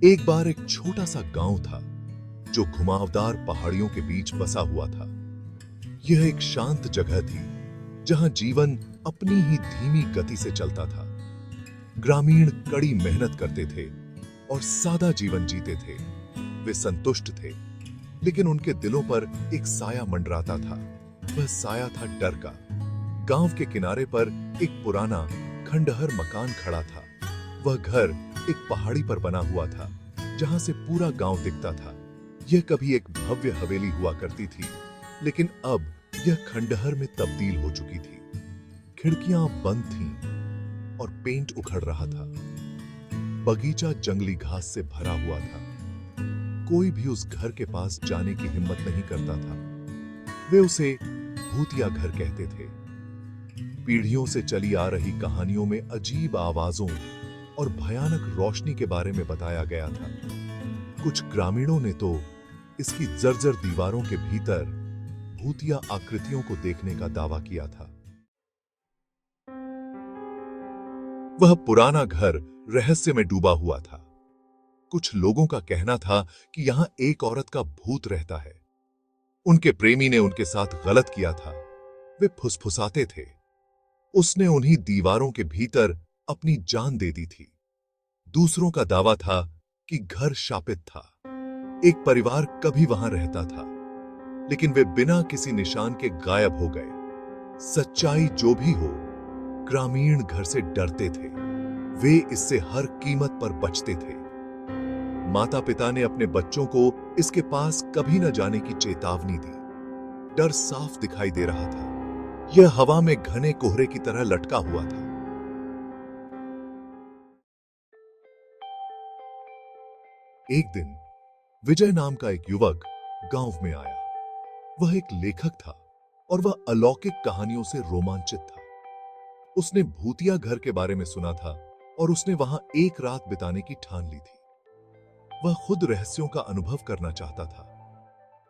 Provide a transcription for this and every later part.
एक बार एक छोटा सा गांव था जो घुमावदार पहाड़ियों के बीच बसा हुआ था। यह एक शांत जगह थी जहां जीवन अपनी ही धीमी गति से चलता था। ग्रामीण कड़ी मेहनत करते थे और सादा जीवन जीते थे। वे संतुष्ट थे, लेकिन उनके दिलों पर एक साया मंडराता था। वह साया था डर का। गांव के किनारे पर एक पुराना खंडहर मकान खड़ा था। वह घर एक पहाड़ी पर बना हुआ था जहां से पूरा गांव दिखता था। यह कभी एक भव्य हवेली हुआ करती थी, लेकिन अब यह खंडहर में तब्दील हो चुकी थी। खिड़कियां बंद थीं और पेंट उखड़ रहा था। बगीचा जंगली घास से भरा हुआ था। कोई भी उस घर के पास जाने की हिम्मत नहीं करता था। वे उसे भूतिया घर कहते थे। पीढ़ियों से चली आ रही कहानियों में अजीब आवाजों और भयानक रोशनी के बारे में बताया गया था। कुछ ग्रामीणों ने तो इसकी जर्जर दीवारों के भीतर भूतिया आकृतियों को देखने का दावा किया था। वह पुराना घर रहस्य में डूबा हुआ था। कुछ लोगों का कहना था कि यहां एक औरत का भूत रहता है। उनके प्रेमी ने उनके साथ गलत किया था। वे फुसफुसाते थे। उसने उन्हीं दीवारों के भीतर अपनी जान दे दी थी। दूसरों का दावा था कि घर शापित था। एक परिवार कभी वहां रहता था, लेकिन वे बिना किसी निशान के गायब हो गए। सच्चाई जो भी हो, ग्रामीण घर से डरते थे। वे इससे हर कीमत पर बचते थे। माता पिता ने अपने बच्चों को इसके पास कभी न जाने की चेतावनी दी। डर साफ दिखाई दे रहा था। यह हवा में घने कोहरे की तरह लटका हुआ था। एक दिन विजय नाम का एक युवक गांव में आया। वह एक लेखक था और वह अलौकिक कहानियों से रोमांचित था। उसने भूतिया घर के बारे में सुना था और उसने वहां एक रात बिताने की ठान ली थी। वह खुद रहस्यों का अनुभव करना चाहता था।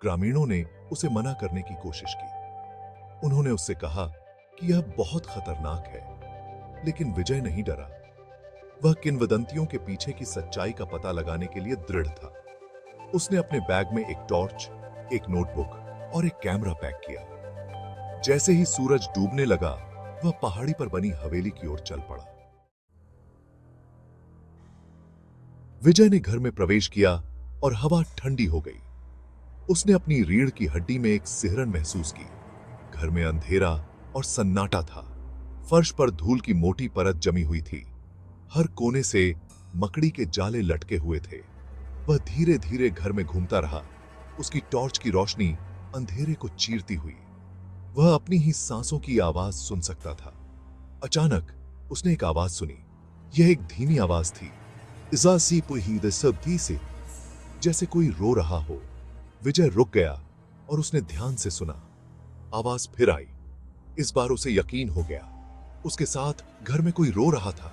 ग्रामीणों ने उसे मना करने की कोशिश की। उन्होंने उससे कहा कि यह बहुत खतरनाक है, लेकिन विजय नहीं डरा। वह किंवदंतियों के पीछे की सच्चाई का पता लगाने के लिए दृढ़ था। उसने अपने बैग में एक टॉर्च, एक नोटबुक और एक कैमरा पैक किया। जैसे ही सूरज डूबने लगा, वह पहाड़ी पर बनी हवेली की ओर चल पड़ा। विजय ने घर में प्रवेश किया और हवा ठंडी हो गई। उसने अपनी रीढ़ की हड्डी में एक सिहरन महसूस की। घर में अंधेरा और सन्नाटा था। फर्श पर धूल की मोटी परत जमी हुई थी। हर कोने से मकड़ी के जाले लटके हुए थे। वह धीरे धीरे घर में घूमता रहा, उसकी टॉर्च की रोशनी अंधेरे को चीरती हुई। वह अपनी ही सांसों की आवाज सुन सकता था। अचानक उसने एक आवाज सुनी। यह एक धीमी आवाज थी, इजासी पुहीद सबदी से, जैसे कोई रो रहा हो। विजय रुक गया और उसने ध्यान से सुना। आवाज फिर आई। इस बार उसे यकीन हो गया। उसके साथ घर में कोई रो रहा था।